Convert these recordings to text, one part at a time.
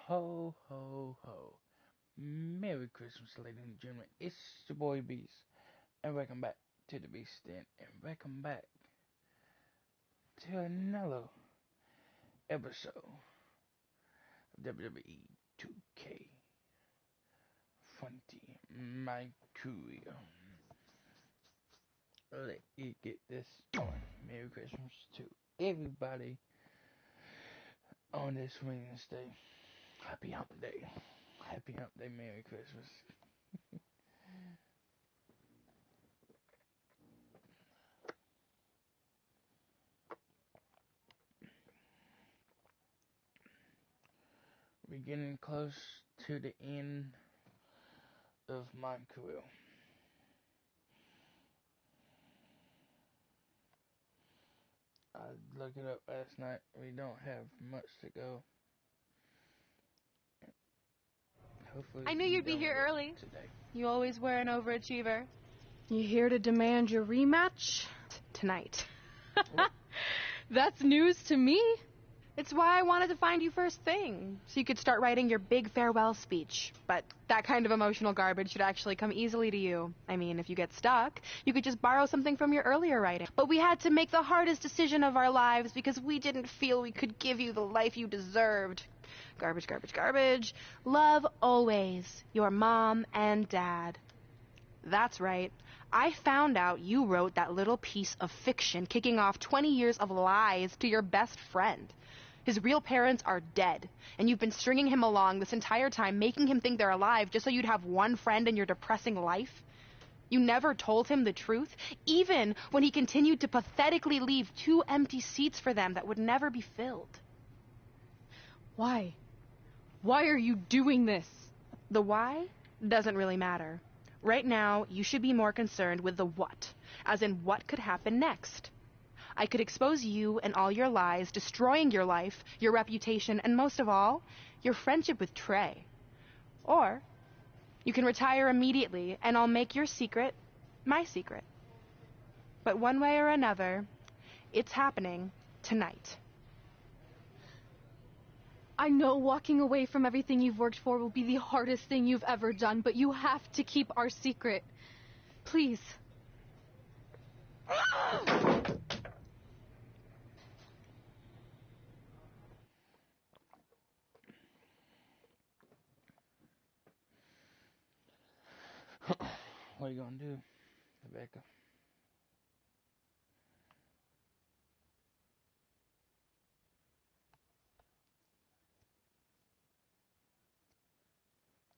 Ho, ho, ho. Merry Christmas, ladies and gentlemen. It's your boy Beast. And welcome back to the Beast Den. And welcome back to another episode of WWE 2K20 MyCareer. Let me get this going. Merry Christmas to everybody on this Wednesday. Happy Hump Day. Happy Hump Day. Merry Christmas. We're getting close to the end of my career. I looked it up last night. We don't have much to go. Hopefully I knew you'd be here early. Today. You always were an overachiever. You here to demand your rematch? Tonight. That's news to me. It's why I wanted to find you first thing, so you could start writing your big farewell speech. But that kind of emotional garbage should actually come easily to you. I mean, if you get stuck, you could just borrow something from your earlier writing. But we had to make the hardest decision of our lives because we didn't feel we could give you the life you deserved. Garbage, garbage, garbage. Love always, your mom and dad. That's right. I found out you wrote that little piece of fiction kicking off 20 years of lies to your best friend. His real parents are dead, and you've been stringing him along this entire time, making him think they're alive just so you'd have one friend in your depressing life. You never told him the truth, even when he continued to pathetically leave 2 empty seats for them that would never be filled. Why? Why are you doing this? The why doesn't really matter. Right now, you should be more concerned with the what, as in what could happen next. I could expose you and all your lies, destroying your life, your reputation, and most of all, your friendship with Trey. Or you can retire immediately, and I'll make your secret my secret. But one way or another, it's happening tonight. I know walking away from everything you've worked for will be the hardest thing you've ever done, but you have to keep our secret. Please. What are you gonna do, Rebecca?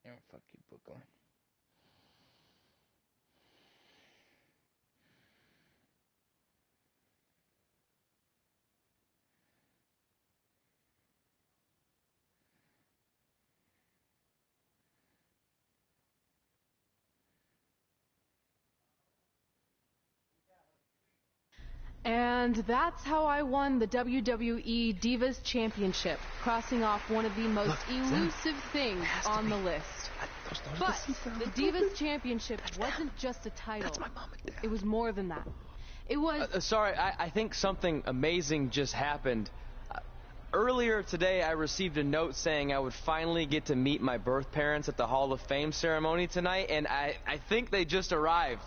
Yeah, fuck you, Brooklyn. And that's how I won the WWE Divas Championship, crossing off one of the most elusive things on the list. But the Divas Championship wasn't just a title. That's my mom and dad. It was more than that. It was... Sorry, I think something amazing just happened. Earlier today, I received a note saying I would finally get to meet my birth parents at the Hall of Fame ceremony tonight, and I think they just arrived.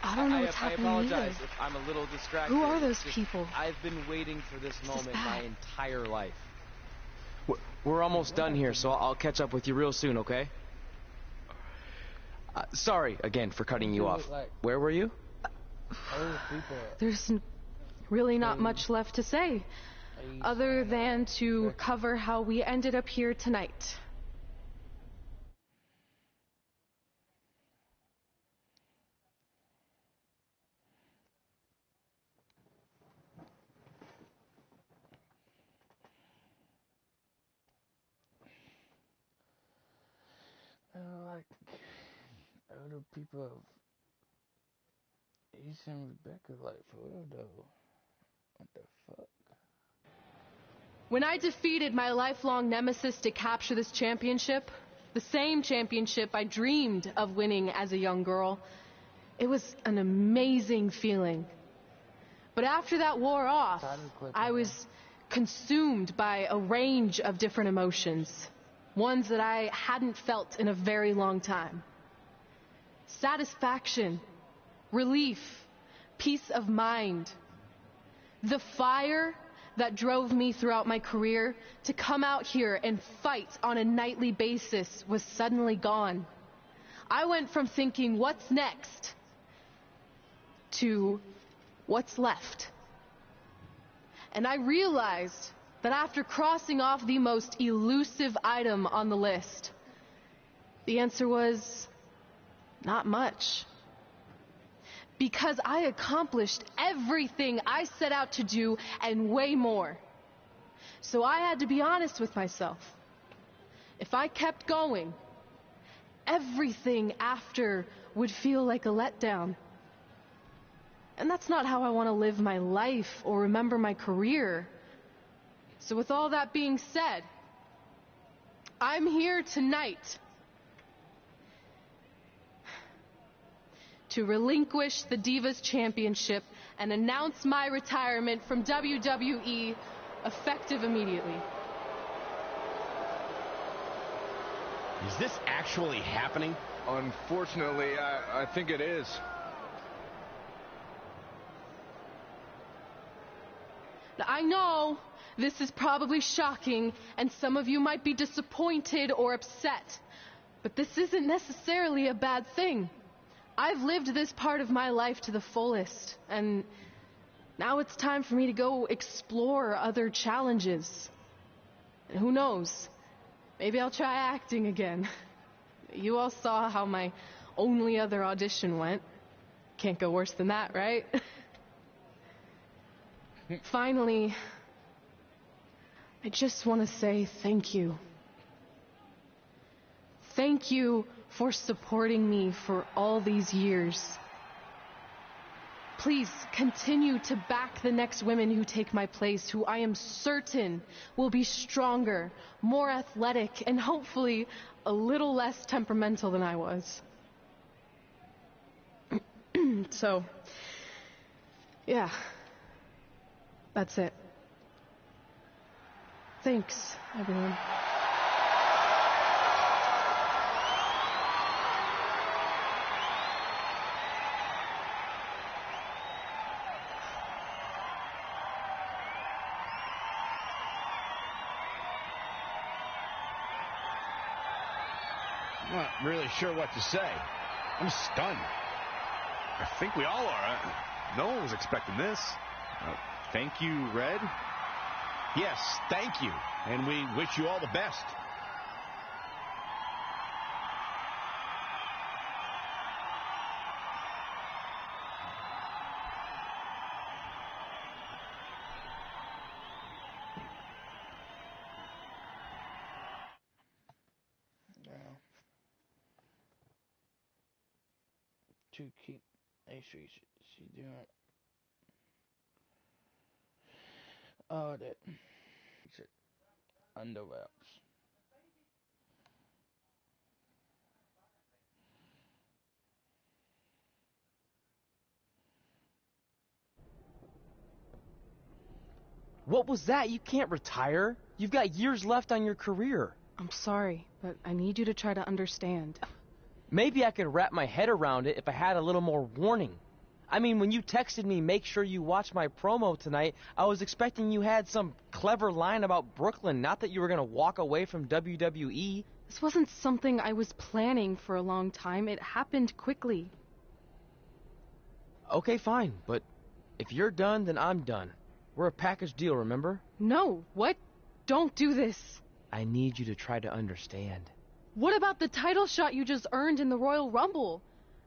I don't know what's happening I apologize either. if I'm a little distracted. Who are those people? I've been waiting for this moment my entire life. We're almost done here, so I'll catch up with you real soon, okay? Sorry again for cutting you off. Where were you? There's really not much left to say, other than to cover how we ended up here tonight. Like other people of Ace and Rebecca, like for real though. What the fuck? When I defeated my lifelong nemesis to capture this championship, the same championship I dreamed of winning as a young girl, it was an amazing feeling. But after that wore off, I was consumed by a range of different emotions, ones that I hadn't felt in a very long time. Satisfaction, relief, peace of mind. The fire that drove me throughout my career to come out here and fight on a nightly basis was suddenly gone. I went from thinking, what's next, to what's left. And I realized that after crossing off the most elusive item on the list, the answer was not much. Because I accomplished everything I set out to do and way more. So I had to be honest with myself. If I kept going, everything after would feel like a letdown. And that's not how I want to live my life or remember my career. So with all that being said, I'm here tonight to relinquish the Divas Championship and announce my retirement from WWE effective immediately. Is this actually happening? Unfortunately, I think it is. Now, I know this is probably shocking, and some of you might be disappointed or upset, but this isn't necessarily a bad thing. I've lived this part of my life to the fullest, and now it's time for me to go explore other challenges. And who knows, maybe I'll try acting again. You all saw how my only other audition went. Can't go worse than that, right? Finally, I just want to say thank you. Thank you for supporting me for all these years. Please continue to back the next women who take my place, who I am certain will be stronger, more athletic, and hopefully a little less temperamental than I was. So, yeah, that's it. Thanks, everyone. I'm not really sure what to say. I'm stunned. I think we all are. No one was expecting this. Thank you, Red. Yes, thank you. And we wish you all the best. To keep make sure she doing all that under wraps. What was that? You can't retire. You've got years left on your career. I'm sorry, but I need you to try to understand. Maybe I could wrap my head around it if I had a little more warning. I mean, when you texted me, make sure you watch my promo tonight, I was expecting you had some clever line about Brooklyn, not that you were going to walk away from WWE. This wasn't something I was planning for a long time. It happened quickly. Okay, fine, but if you're done, then I'm done. We're a package deal, remember? No, what? Don't do this. I need you to try to understand. What about the title shot you just earned in the Royal Rumble?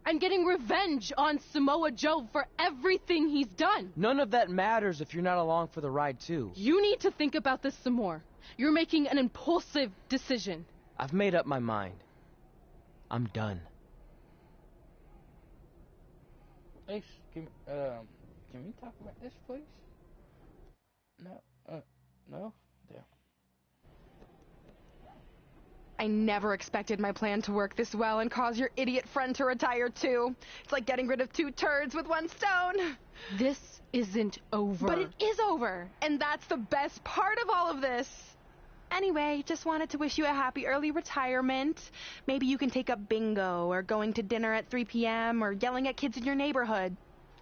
And getting revenge on Samoa Joe for everything he's done? None of that matters if you're not along for the ride, too. You need to think about this some more. You're making an impulsive decision. I've made up my mind. I'm done. Ace, can we talk about this, please? No, no, there. I never expected my plan to work this well and cause your idiot friend to retire too. It's like getting rid of 2 turds with 1 stone. This isn't over. But it is over, and that's the best part of all of this. Anyway, just wanted to wish you a happy early retirement. Maybe you can take up bingo, or going to dinner at 3 p.m., or yelling at kids in your neighborhood.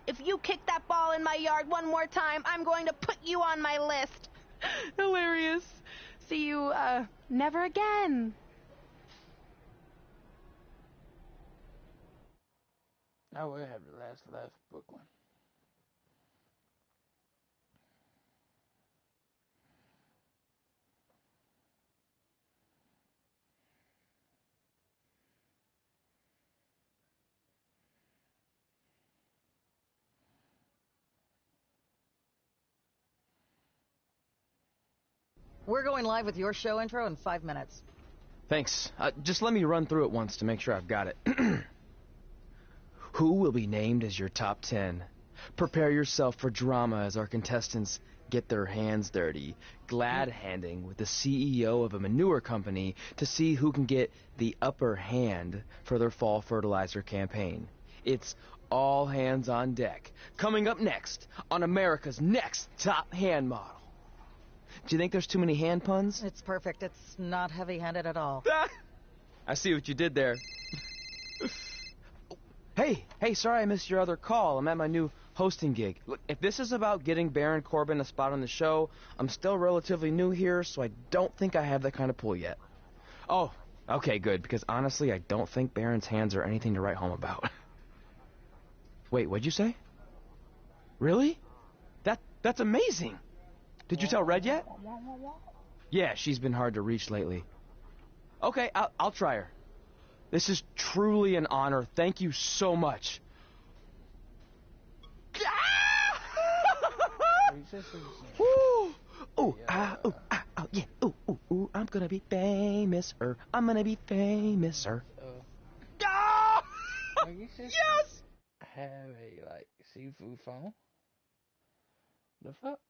If you kick that ball in my yard one more time, I'm going to put you on my list. Hilarious. See you, never again. Now we have the last laugh, Brooklyn. We're going live with your show intro in 5 minutes. Thanks. Just let me run through it once to make sure I've got it. Who will be named as your top 10? Prepare yourself for drama as our contestants get their hands dirty, glad-handing with the CEO of a manure company to see who can get the upper hand for their fall fertilizer campaign. It's all hands on deck. Coming up next on America's Next Top Hand Model. Do you think there's too many hand puns? It's perfect. It's not heavy-handed at all. I see what you did there. Hey, sorry I missed your other call. I'm at my new hosting gig. Look, if this is about getting Baron Corbin a spot on the show, I'm still relatively new here, so I don't think I have that kind of pull yet. Oh, okay, good, because honestly, I don't think Baron's hands are anything to write home about. Wait, what'd you say? Really? That's amazing! Did you tell Red yet? Yeah, she's been hard to reach lately. Okay, I'll try her. This is truly an honor. Thank you so much. Ooh, yeah. Ooh, I'm gonna be famous, I'm gonna be famous, Yes! Have a, like, seafood phone? The fuck?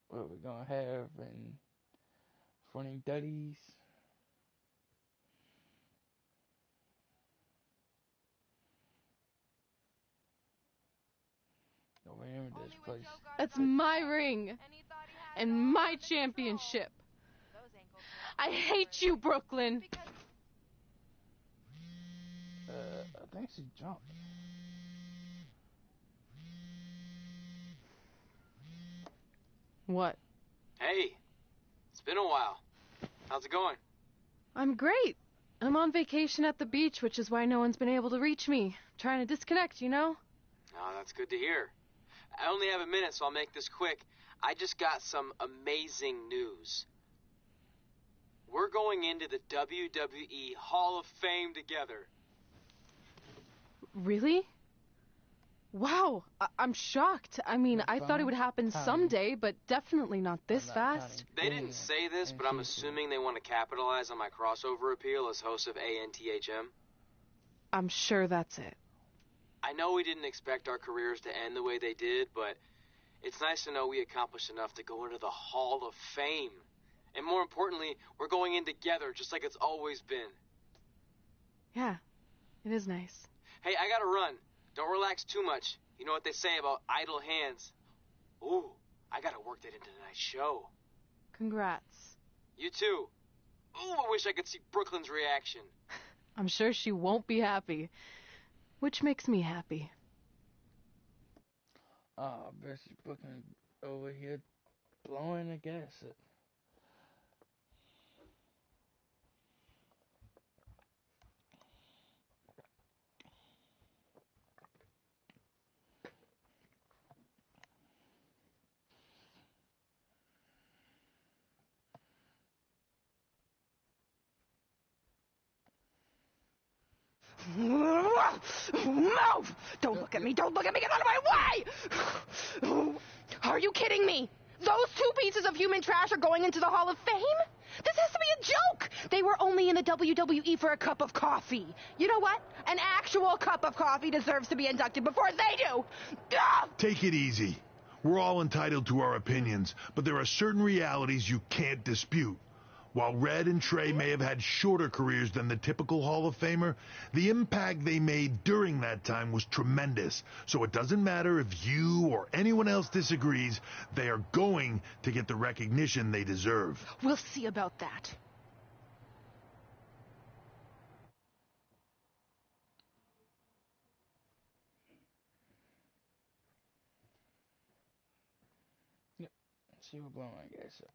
What we gonna have in Funny Duddies? Don't remember this place. That's my ring. And my championship. I hate you, Brooklyn. I think she jumped. What? Hey, it's been a while. How's it going? I'm great. I'm on vacation at the beach, which is why no one's been able to reach me. Trying to disconnect, you know? Oh, that's good to hear. I only have a minute, so I'll make this quick. I just got some amazing news. We're going into the WWE Hall of Fame together. Really? Wow, I'm shocked. I mean, I thought it would happen someday, but definitely not this fast. They didn't say this, but I'm assuming they want to capitalize on my crossover appeal as host of ANTHM. I'm sure that's it. I know we didn't expect our careers to end the way they did, but it's nice to know we accomplished enough to go into the Hall of Fame. And more importantly, we're going in together, just like it's always been. Yeah, it is nice. Hey, I gotta run. Don't relax too much. You know what they say about idle hands. Ooh, I gotta work that into tonight's show. Congrats. You too. Ooh, I wish I could see Brooklyn's reaction. I'm sure she won't be happy. Which makes me happy. Oh, I bet she's Brooklyn over here blowing the gas up. Move! Don't look at me! Don't look at me! Get out of my way! Are you kidding me? Those 2 pieces of human trash are going into the Hall of Fame? This has to be a joke! They were only in the WWE for a cup of coffee. You know what? An actual cup of coffee deserves to be inducted before they do! Ugh! Take it easy. We're all entitled to our opinions, but there are certain realities you can't dispute. While Red and Trey may have had shorter careers than the typical Hall of Famer, the impact they made during that time was tremendous. So it doesn't matter if you or anyone else disagrees, they are going to get the recognition they deserve. We'll see about that. Yep. See we're blowing my gas up.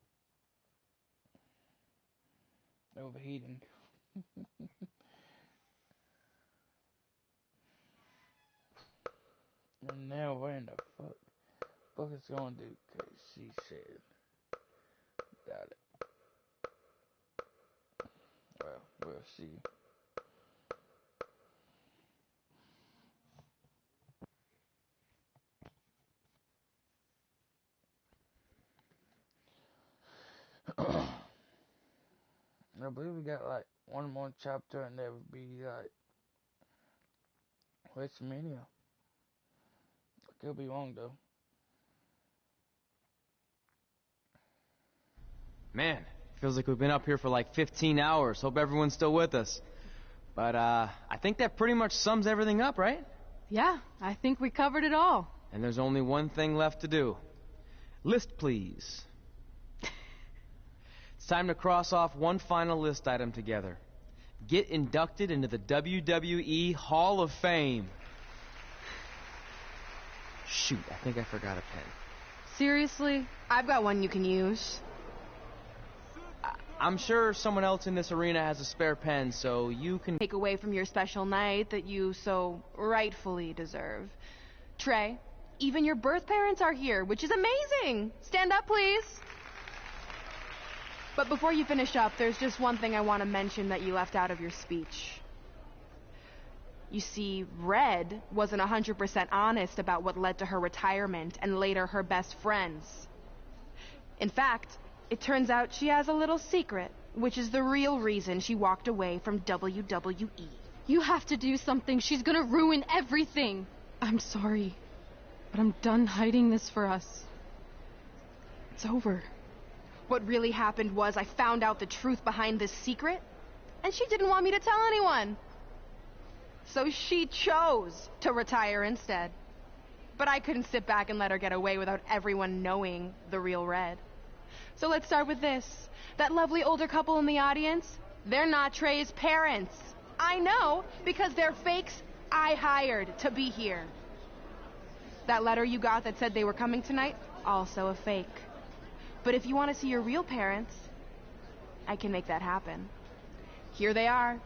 Overheating. And now what in the fuck is gonna do? Cause she said, doubt it. Well, we'll see. I believe we got like one more chapter and that would be like WrestleMania. I could be wrong though. Man, feels like we've been up here for like 15 hours. Hope everyone's still with us. But I think that pretty much sums everything up, right? Yeah, I think we covered it all. And there's only one thing left to do. List, please. It's time to cross off one final list item together. Get inducted into the WWE Hall of Fame. Shoot, I think I forgot a pen. Seriously? I've got one you can use. I'm sure someone else in this arena has a spare pen, so you can Take away from your special night that you so rightfully deserve. Trey, even your birth parents are here, which is amazing. Stand up, please. But before you finish up, there's just one thing I want to mention that you left out of your speech. You see, Red wasn't 100% honest about what led to her retirement and later her best friends. In fact, it turns out she has a little secret, which is the real reason she walked away from WWE. You have to do something. She's gonna ruin everything. I'm sorry, but I'm done hiding this for us. It's over. What really happened was I found out the truth behind this secret, and she didn't want me to tell anyone. So she chose to retire instead. But I couldn't sit back and let her get away without everyone knowing the real Red. So let's start with this. That lovely older couple in the audience, they're not Trey's parents. I know, because they're fakes I hired to be here. That letter you got that said they were coming tonight, also a fake. But if you want to see your real parents, I can make that happen. Here they are.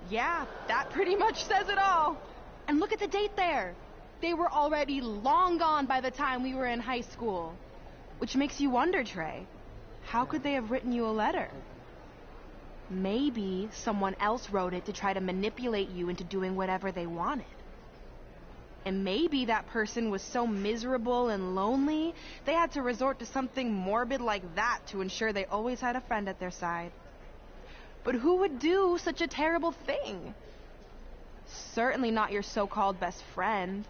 Yeah, that pretty much says it all. And look at the date there. They were already long gone by the time we were in high school. Which makes you wonder, Trey, how could they have written you a letter? Maybe someone else wrote it to try to manipulate you into doing whatever they wanted. And maybe that person was so miserable and lonely, they had to resort to something morbid like that to ensure they always had a friend at their side. But who would do such a terrible thing? Certainly not your so-called best friend,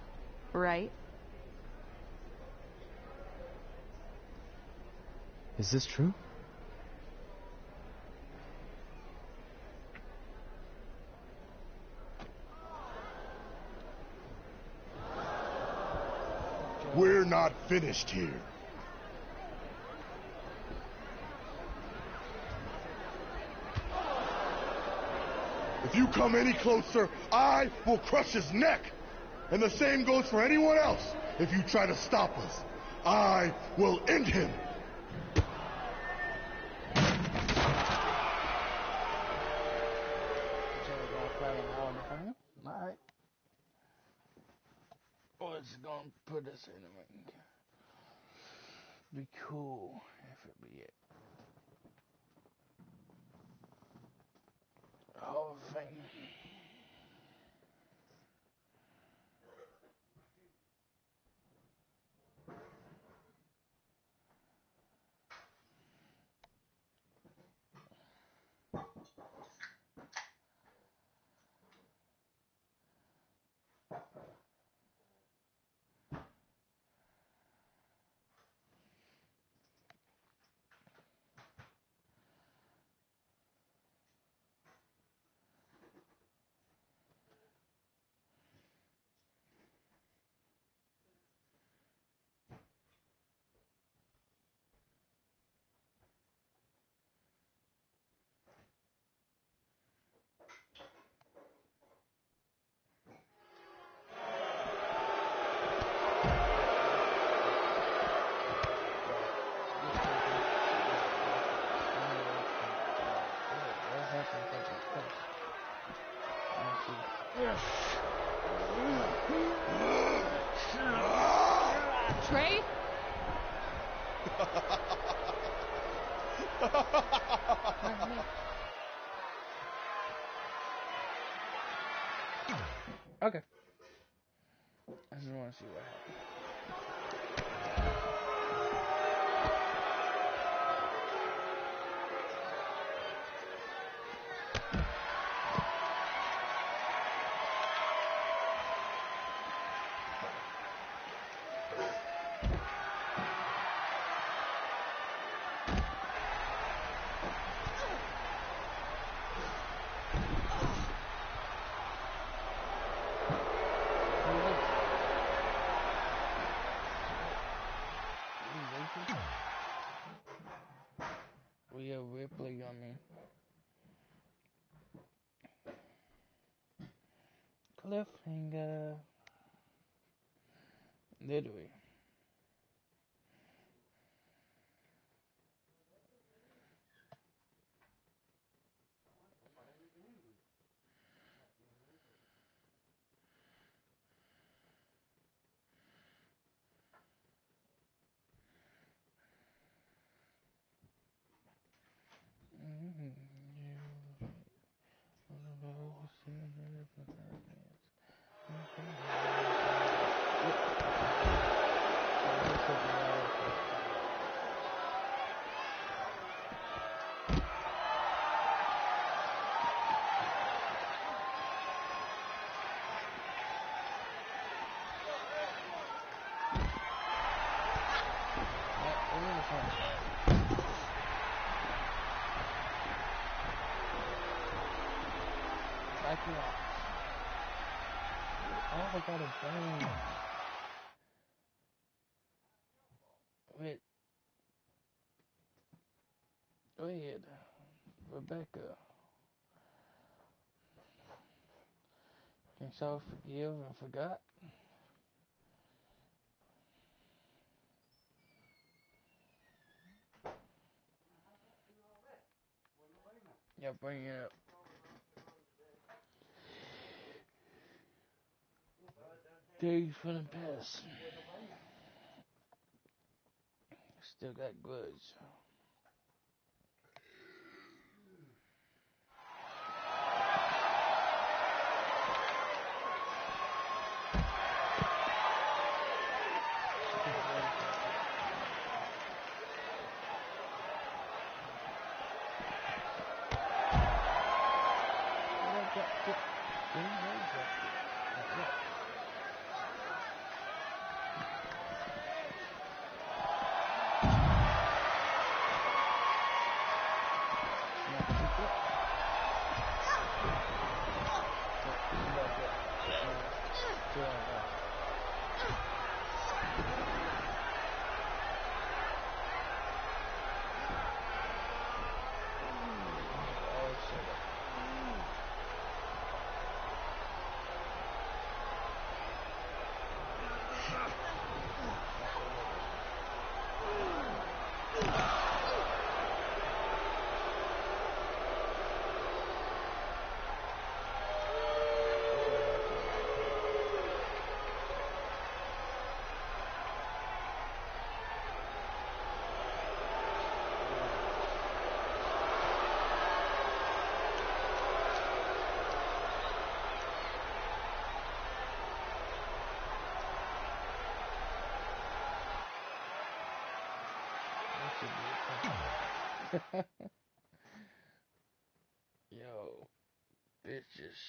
right? Is this true? We're not finished here. If you come any closer, I will crush his neck. And the same goes for anyone else. If you try to stop us, I will end him. Alright. What's gonna put us in the ring? Be cool if it be it. Hall of Fame. Trey? Okay. I just want to see what happens. We have Ripley on me. Cliffhanger. Literally. Oh, I got a bang. Wait. Wait. Rebecca. Can self forgive and forgot? Yeah, bring it up. Days from the past. Still got grudge. Yo, bitches.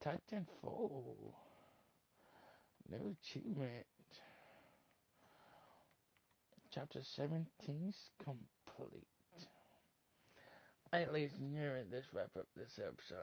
Titanfall. New achievement. Chapter 17 is complete. Alright, ladies and gentlemen, let's wrap up this episode.